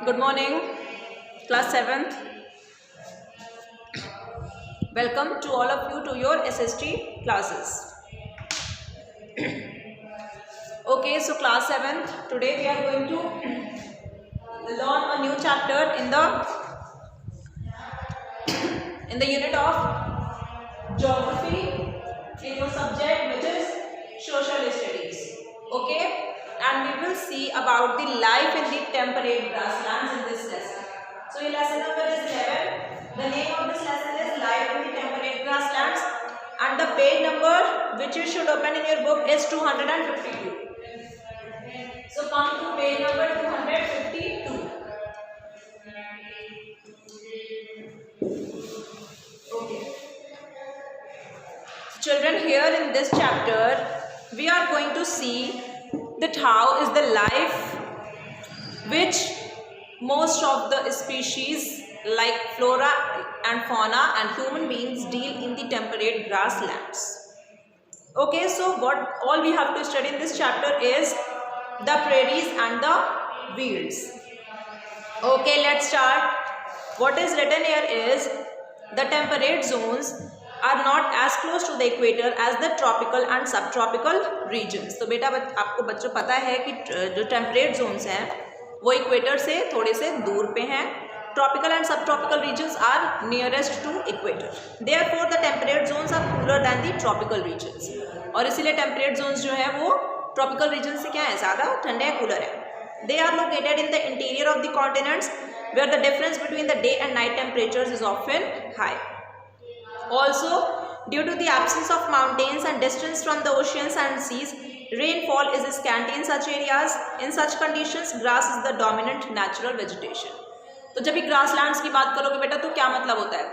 Good morning, class 7th. Welcome to all of you to your SST classes. Okay, so class 7th, today we are going to learn a new chapter in the unit of geography in your subject, which is social studies. Okay, and we will see about the life in the temperate grasslands in this lesson. So your lesson number is 11. The name of this lesson is life in the temperate grasslands, and the page number which you should open in your book is 252. So come to page number 252. Okay. Children, here in this chapter we are going to see that how is the life which most of the species like flora and fauna and human beings deal in the temperate grasslands. Okay, so what all we have to study in this chapter is the prairies and the fields. Okay, let's start. What is written here is the temperate zones are not as close to the equator as the tropical and subtropical regions. तो बेटा आपको बच्चों पता है कि जो temperate Jones हैं वो इक्वेटर से थोड़े से दूर पे हैं. Tropical and subtropical regions are nearest to equator. Therefore the temperate zones are cooler than the tropical regions. और इसीलिए टेम्परेट जोन्स जो है वो ट्रॉपिकल रीजन से क्या है, ज़्यादा ठंडे हैं, कूलर है. They are located in the interior of the continents where the difference between the day and night temperatures is often high. Also, due to the absence of mountains and distance from the oceans and seas, rainfall is scanty in such areas. In such conditions, grass is the dominant natural vegetation. तो जब भी grasslands की बात करोगे बेटा तो क्या मतलब होता है?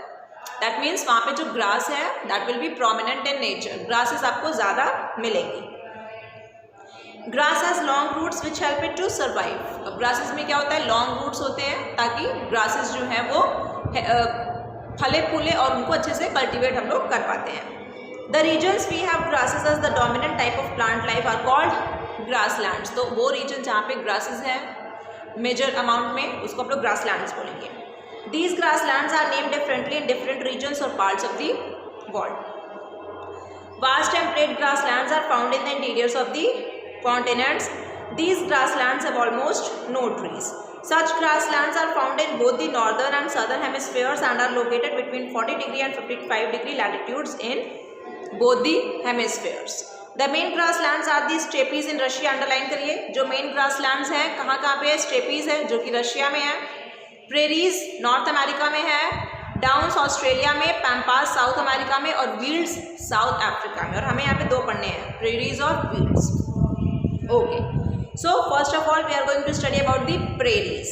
That means वहाँ पे जो grass है that will be prominent in nature. Grasses आपको ज़्यादा मिलेंगी. Grass has long roots which help it to survive. अब grasses में क्या होता है, long roots होते हैं ताकि grasses जो हैं वो फले फूले और उनको अच्छे से कल्टीवेट हम लोग कर पाते हैं. The regions we have grasses as the dominant type of plant life are called grasslands. तो वो region जहाँ पे grasses हैं major amount में उसको हम लोग grasslands बोलेंगे. These grasslands are named differently in different regions or parts of the world. Vast temperate grasslands are found in the interiors of the continents. These grasslands have almost no trees. Such grasslands are found in both the northern and southern hemispheres and are located between 40° and 55° latitudes in both the hemispheres. The main grasslands are the steppes in Russia. Underline करिए, जो main grasslands हैं कहाँ कहाँ पे है, steppes है जो कि रशिया में है, prairies नॉर्थ अमेरिका में है, डाउन्स ऑस्ट्रेलिया में, पैम्पास साउथ अमेरिका में और विल्ड्स साउथ अफ्रीका में. और हमें यहाँ पे दो पढ़ने हैं, prairies और Wilds. Okay, so first of all we are going to study about the prairies.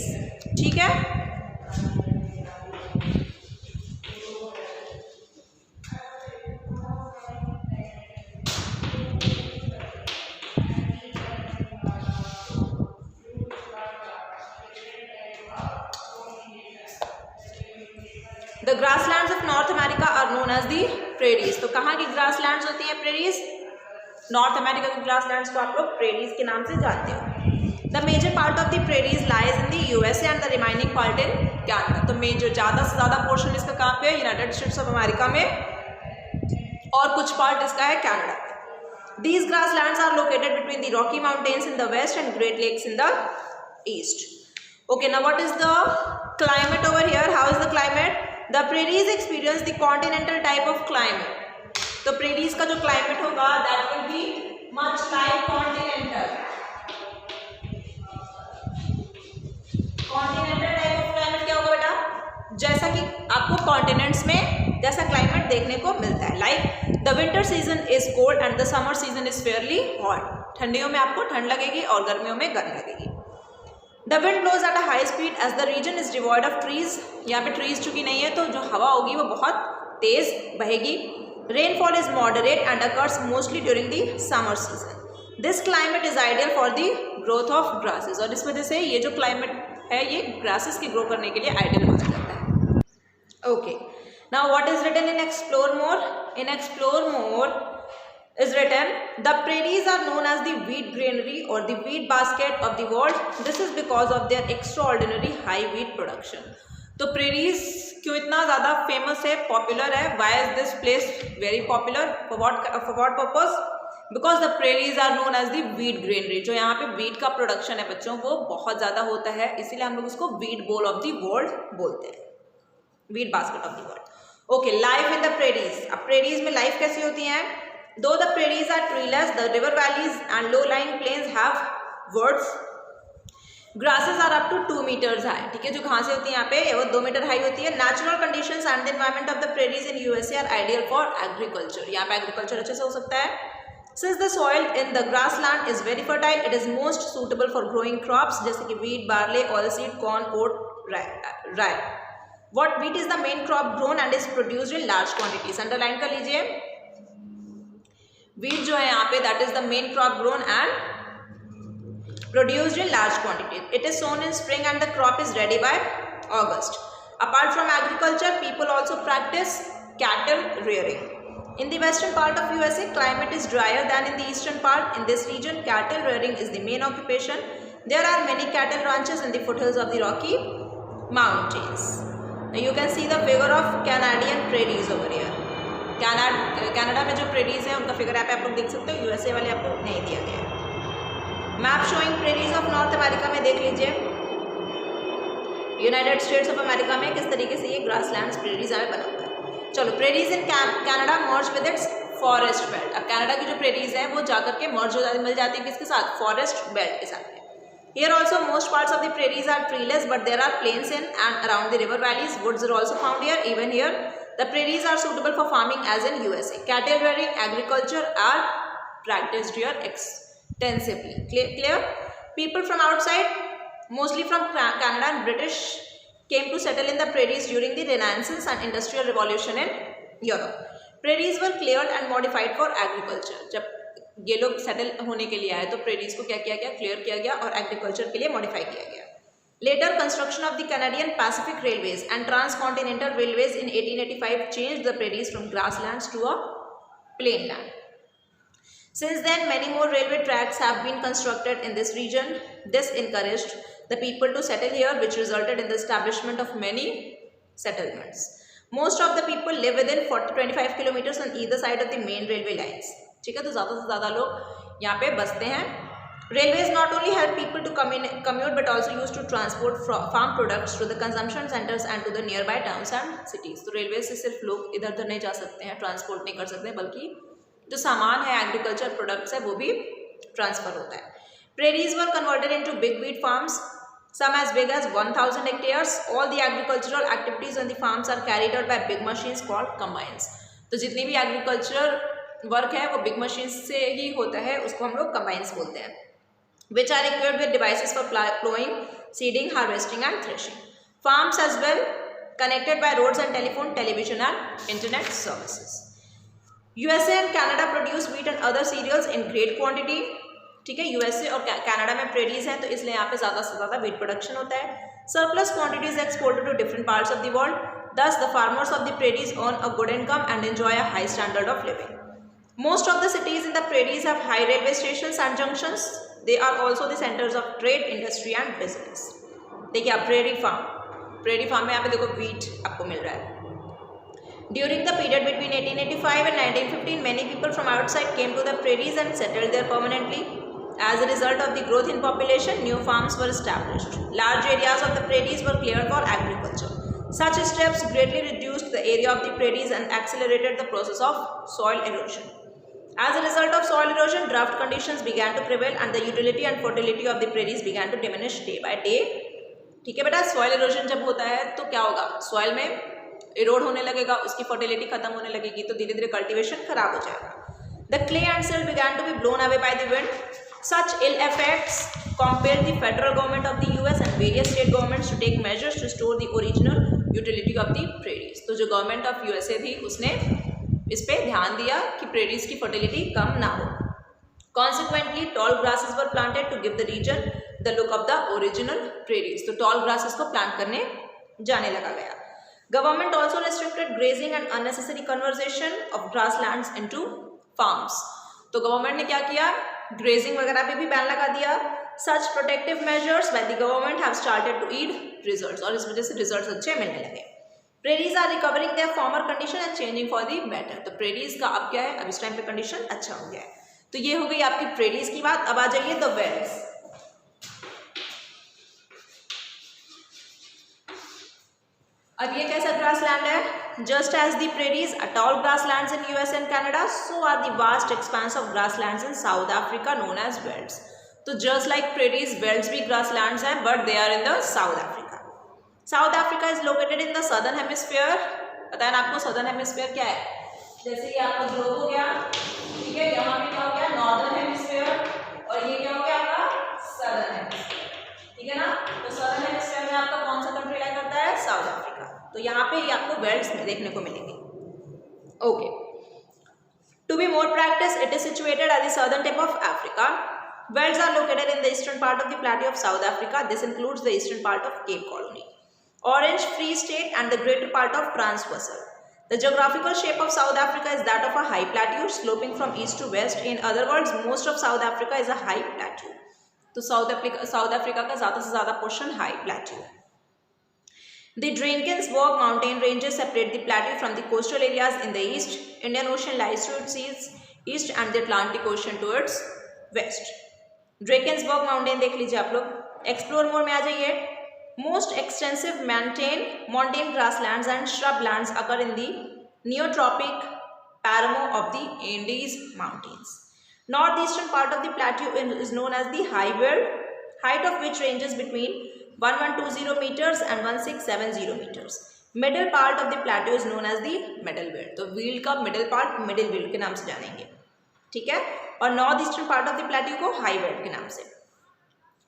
ठीक है. The grasslands of North America are known as the prairies. तो कहाँ की grasslands होती हैं prairies? नॉर्थ अमेरिका के ग्रासलैंड्स को आप लोग प्रेरीज के नाम से जानते हो. The major part of the prairies lies in the USA and the remaining part in Canada. तो मेजर ज़्यादा से ज़्यादा पोर्शन इसका कहाँ पे है, यूनाइटेड स्टेट्स ऑफ अमेरिका में, और कुछ पार्ट इसका है Canada. These grasslands are located between the Rocky Mountains in the west and Great Lakes in the east. Okay, now what is the climate over here? How is the climate? The prairies experience the continental type of climate. तो prairies का जो climate होगा that will be much like continental. Continental type of climate क्या होगा बेटा? जैसा कि आपको कॉन्टिनेंट्स में जैसा क्लाइमेट देखने को मिलता है. Like the winter season is cold and the summer season is fairly hot. ठंडियों में आपको ठंड लगेगी और गर्मियों में गर्म लगेगी. The wind blows at a high speed as the region is devoid of trees. यहाँ पे ट्रीज चूंकि नहीं है तो जो हवा होगी वो बहुत तेज बहेगी. Rainfall is moderate and occurs mostly during the summer season. This climate is ideal for the growth of grasses. और इस वजह से ये जो climate है ये grasses की grow करने के लिए ideal माना जाता है. Okay. Now what is written in explore more? In explore more, is written, the prairies are known as the wheat granary or the wheat basket of the world. This is because of their extraordinary high wheat production. तो prairies क्यों इतना ज़्यादा famous है, popular है? Why is this place very popular? For what purpose? Because the prairies are known as the wheat granary. जो यहाँ पे wheat का production है बच्चों, वो बहुत ज़्यादा होता है, इसीलिए हम लोग इसको wheat bowl of the world बोलते हैं, wheat basket of the world. Okay, life in the prairies. अब prairies में life कैसी होती है? Though the prairies are treeless, the river valleys and low-lying plains have woods. Grasses are up to 2 meters high. ठीक है, जो घासें होती हैं यहाँ पे वो 2 मीटर हाई होती है. Natural conditions and the environment of the prairies in USA are ideal for agriculture. यहाँ पे agriculture अच्छे से हो सकता है. Since the soil in the grassland is very fertile, it is most suitable for growing crops जैसे कि wheat, barley, oilseed, corn, oat, rye. What wheat is the main crop grown and is produced in large quantities. Underline कर लीजिए. Wheat जो है यहाँ पे that is the main crop grown and produced in large quantity. It is sown in spring and the crop is ready by August. Apart from agriculture, people also practice cattle rearing. In the western part of USA, climate is drier than in the eastern part. In this region, cattle rearing is the main occupation. There are many cattle ranches in the foothills of the Rocky Mountains. Now you can see the figure of Canadian prairies over here. Canada में जो prairies हैं उनका figure यहाँ पे आप लोग देख सकते हो, यूएसए वाले आपको नहीं दिया गया है. Map showing prairies of north America में देख लीजिए. यूनाइटेड स्टेट्स ऑफ अमेरिका में किस तरीके से ये ग्रासलैंड्स प्रेरीज हमें बना हुआ है. चलो, prairies in Canada merge with its forest belt. अब कनाडा की जो प्रेरीज है वो जाकर के मर्ज हो मिल जाती है किसके साथ? फॉरेस्ट बेल्ट के साथ. Here also most parts of the prairies are treeless, but there are plains in and around the river valleys. Woods are also found here. Even here, the prairies are suitable for farming as in USA. Cattle rearing, agriculture are practiced here extensively. Clear? People from outside, mostly from Canada and British, came to settle in the prairies during the Renaissance and Industrial Revolution in Europe. Prairies were cleared and modified for agriculture. जब ये लोग settle होने के लिए आए तो prairies को क्या किया गया? क्लियर किया गया और एग्रीकल्चर के लिए मॉडिफाई किया गया. Later construction of the Canadian Pacific railways and transcontinental railways in 1885 changed the prairies from grasslands to a plain land. Since then, many more railway tracks have been constructed in this region. This encouraged the people to settle here, which resulted in the establishment of many settlements. Most of the people live within 40-25 kilometers on either side of the main railway lines. ठीक है, तो ज़्यादा से ज़्यादा लोग यहाँ पे बसते हैं. Railways not only help people to commute but also used to transport farm products to the consumption centers and to the nearby towns and cities. तो रेलवे से सिर्फ लोग इधर उधर नहीं जा सकते हैं, ट्रांसपोर्ट नहीं कर सकते हैं, बल्कि जो सामान है एग्रीकल्चर प्रोडक्ट्स है वो भी ट्रांसफर होता है. Prairies were converted into big wheat farms, some as big as 1,000 hectares. All the agricultural activities on the farms are carried out by big machines called combines. तो जितनी भी एग्रीकल्चर वर्क है वो बिग मशीन से ही होता है, उसको हम लोग कंबाइंस बोलते हैं. Which are equipped with devices for plowing, seeding, harvesting and threshing. Farms as well connected by roads and telephone, television and internet services. USA and Canada produce wheat and other cereals in great quantity. ठीक है, USA और Canada में prairies हैं तो इसलिए यहाँ पे ज़्यादा से ज़्यादा व्हीट प्रोडक्शन होता है. Surplus quantities exported to different parts of the world. Thus, the farmers of the prairies earn a good income and enjoy a high standard of living. Most of the cities in the prairies have high railway stations and junctions. They are also the centers of trade, industry and business. देखिए आप prairie farm में यहाँ पे देखो wheat आपको मिल रहा है. During the period between 1885 and 1915, many people from outside came to the prairies and settled there permanently. As a result of the growth in population, new farms were established. Large areas of the prairies were cleared for agriculture. Such steps greatly reduced the area of the prairies and accelerated the process of soil erosion. As a result of soil erosion, drought conditions began to prevail and the utility and fertility of the prairies began to diminish day by day. ठीक है बेटा, soil erosion जब होता है तो क्या होगा? Soil में इरोड होने लगेगा, उसकी फर्टिलिटी खत्म होने लगेगी, तो धीरे धीरे कल्टीवेशन खराब हो जाएगा. The clay and silt began to be blown away by the wind. Such ill effects compelled the federal government of the US and various state governments to take measures to store the original utility of the prairies. तो जो government of USA थी उसने इस पे ध्यान दिया कि prairies की फर्टिलिटी कम ना हो. Consequently, tall grasses were planted to give the region the look of the original prairies. तो tall grasses को प्लांट करने जाने लगा गया. Government also restricted grazing and unnecessary conversion of grasslands into farms. तो गवर्नमेंट ने क्या किया, ग्रेजिंग वगैरह पे भी बैन लगा दिया. Such protective measures by the government have started to yield results, और इस वजह से रिजल्ट्स अच्छे मिलने लगे. Prairies are recovering their former condition and changing for the better. तो प्रेरीज का अब क्या है, अब इस टाइम पे कंडीशन अच्छा हो गया है. तो ये हो गई आपकी प्रेरीज की बात. अब आ जाइए द वेल्स. अब ये कैसा ग्रासलैंड है, just as the prairies are tall grasslands in US and Canada, so are the vast expanse of grasslands in South Africa known as velds. तो just like prairies, velds भी grasslands हैं, but they are in the South Africa. South Africa is located in the southern hemisphere. पता है ना आपको southern hemisphere क्या है, जैसे कि आपका ग्लोब हो गया, ठीक है, यहाँ पे क्या हो गया northern hemisphere, और ये क्या हो गया आपका southern hemisphere, ठीक है ना. तो southern hemisphere में आपका कौन सा कंट्री लाई करता है, साउथ अफ्रीका. तो यहाँ पे आपको वेल्ड्स में देखने को मिलेंगे. Okay, to be more practice, it is situated at the southern tip of Africa. Velds are located in the eastern part of the plateau of South Africa. This includes the eastern part of Cape Colony, Orange Free State and the greater part of Transvaal. The geographical shape of South Africa is that of a high plateau sloping from east to west. In other words, most of South Africa is a high plateau. तो south Africa का ज़्यादा से ज़्यादा portion high plateau है. The Drakensberg mountain ranges separate the plateau from the coastal areas in the east. Indian Ocean lies to its east and the Atlantic Ocean to its west. Drakensberg mountain देख लीजिए आप लोग. Explore more में आ जाइए. Most extensive mountain grasslands and shrublands occur in the neotropic paramo of the Andes Mountains. Northeastern part of the plateau is known as the high veld, height of which ranges between 1120 meters and 1670 meters. Middle part of the plateau is known as the middle veld. तो wheel का middle part middle veld के नाम से जानेंगे, ठीक है. और north eastern part of the plateau को हाई वेल्ड के नाम से.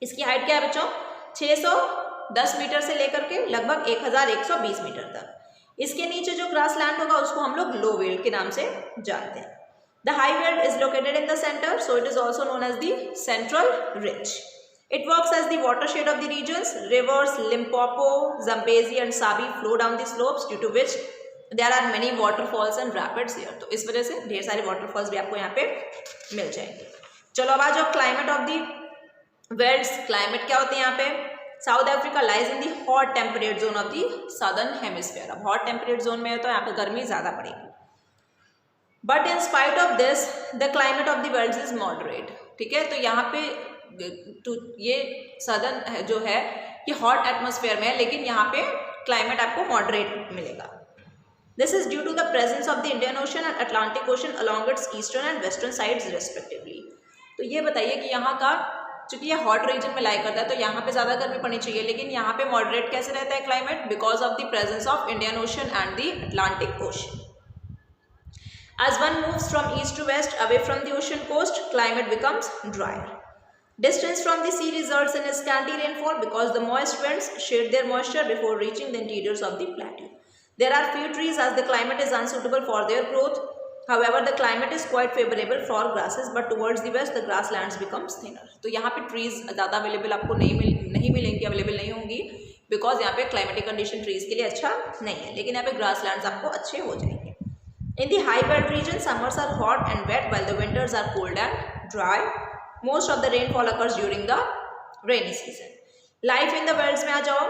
इसकी हाइट क्या है बच्चों, 610 मीटर से लेकर के लगभग 1120 मीटर तक. इसके नीचे जो ग्रासलैंड होगा उसको हम लोग लो वेल्ड के नाम से जानते हैं. The high veld is located in the center, so it is also known as the central ridge. It works as the watershed of the regions. Rivers Limpopo, Zambezi and Sabi flow down the slopes, due to which there are many waterfalls and rapids here. तो इस वजह से ढेर सारे waterfalls भी आपको यहाँ पे मिल जाएंगे. चलो अब आ जाओ climate of the welds. Climate क्या होते हैं यहाँ पे, south Africa lies in the hot temperate zone of the southern hemisphere. अब हॉट टेम्परेट जोन में है तो यहाँ पे गर्मी ज़्यादा पड़ेगी. But in spite of this the climate of the welds is moderate. ठीक है, तो यहाँ पे ये सदर्न जो है ये हॉट एटमोसफेयर में है, लेकिन यहाँ पे क्लाइमेट आपको मॉडरेट मिलेगा. This is due to the presence of the Indian Ocean and Atlantic Ocean along its eastern and western sides respectively. तो ये बताइए कि यहाँ का चूंकि ये हॉट रीजन में लाई करता है तो यहाँ पे ज़्यादा गर्मी पड़नी चाहिए, लेकिन यहाँ पे मॉडरेट कैसे रहता है climate, because of the presence of Indian Ocean and the Atlantic ocean. As one moves from east to west away from the ocean coast, climate becomes drier. Distance from the sea results in a scanty rainfall because the moist winds shed their moisture before reaching the interiors of the plateau. There are few trees as the climate is unsuitable for their growth. However, the climate is quite favorable for grasses, but towards the west the grasslands becomes thinner. तो यहाँ पे trees ज़्यादा available आपको नहीं मिलेंगी, available नहीं होंगी, because यहाँ पे climatic condition trees के लिए अच्छा नहीं है, लेकिन यहाँ पे grasslands आपको अच्छे हो जाएंगे. In the high veld region, summers are hot and wet while the winters are cold and dry. Most of the rainfall occurs during the rainy season. Life in the velds में आ जाओ.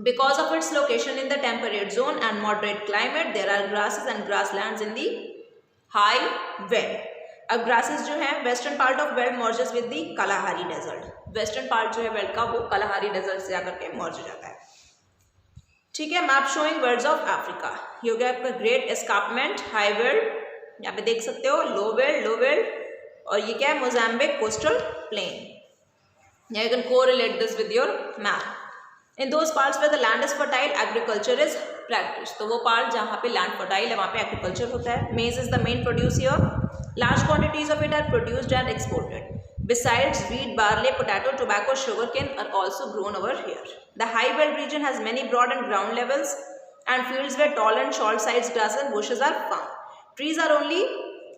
Because of its location in the temperate zone and moderate climate, there are grasses and grasslands in the high veld. अब grasses जो है western part of veld merges with the Kalahari desert. Western part जो है veld का वो Kalahari desert से आकर के merge हो जाता है. ठीक है, map showing welds of Africa. ये हो गया आपका ग्रेट एस्कार्पमेंट, हाई वेल्ड, यहाँ पे देख सकते हो, लो वेल्ड, और ये क्या है, Mozambique coastal plain. You can correlate this with your map. In those parts where the land is fertile, agriculture is practice. तो वो पार्ट जहाँ पे लैंड फर्टाइल है वहाँ पे एग्रीकल्चर होता है. Maize is the main produce here. Large quantities of it are produced and exported. Besides wheat, barley, potato, tobacco, sugarcane are also grown over here. The high veld region has many broad and ground levels and fields where tall and short sized grasses and bushes are found. Trees are only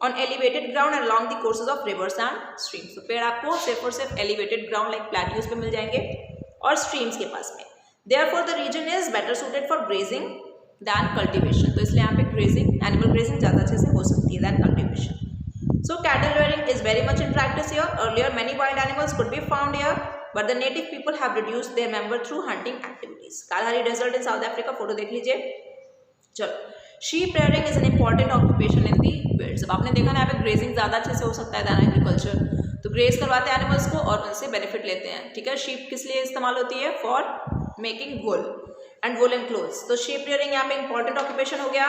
on elevated ground and along the courses of rivers and streams. तो पेड़ आपको सिर्फ और सिर्फ elevated ground like plateaus पे मिल जाएंगे और streams के पास में. Therefore the region is better suited for grazing than cultivation. तो इसलिए यहाँ पे grazing, animal grazing ज़्यादा अच्छे से हो सकती है than cultivation. So cattle rearing is very much in practice here. Earlier many wild animals could be found here, but the native people have reduced their number through hunting activities. Kalahari Desert in South Africa, photo देख लीजिए. चलो, sheep rearing is an important occupation in the wilds. अब आपने देखा ना यहाँ पे grazing ज़्यादा अच्छे से हो सकता है than agriculture. तो graze करवाते हैं animals को और उनसे benefit लेते हैं. ठीक है, sheep किस लिए इस्तेमाल होती है? For making wool and woolen clothes. तो sheep rearing यहाँ पे important occupation हो गया.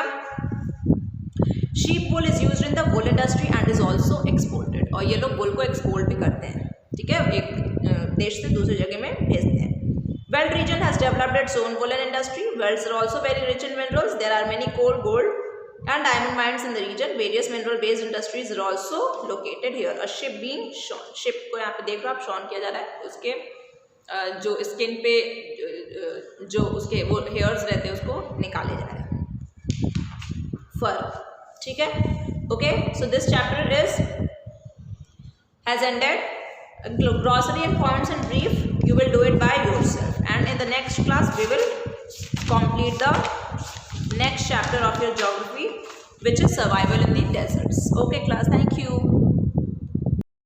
Sheep wool is used in the wool industry and is also exported. और ये लोग wool को export भी करते हैं. ठीक है, एक देश से दूसरी जगह में भेजते हैं. Weld region has developed its own woolen industry. Welds are also very rich in minerals. There are many coal, gold, and diamond mines in the region. Various mineral-based industries are also located here. A ship being shorn. Ship को यहाँ पे देख रहे हो आप, shorn किया जा रहा है. उसके जो स्किन पे जो उसके वो हेयर्स रहते हैं उसको निकाले जा रहे हैं. फर. ठीक है. Okay. So this chapter has ended. Glossary and points in brief, you will do it by yourself, and in the next class we will complete the next chapter of your geography, which is survival in the deserts. Okay class, thank you.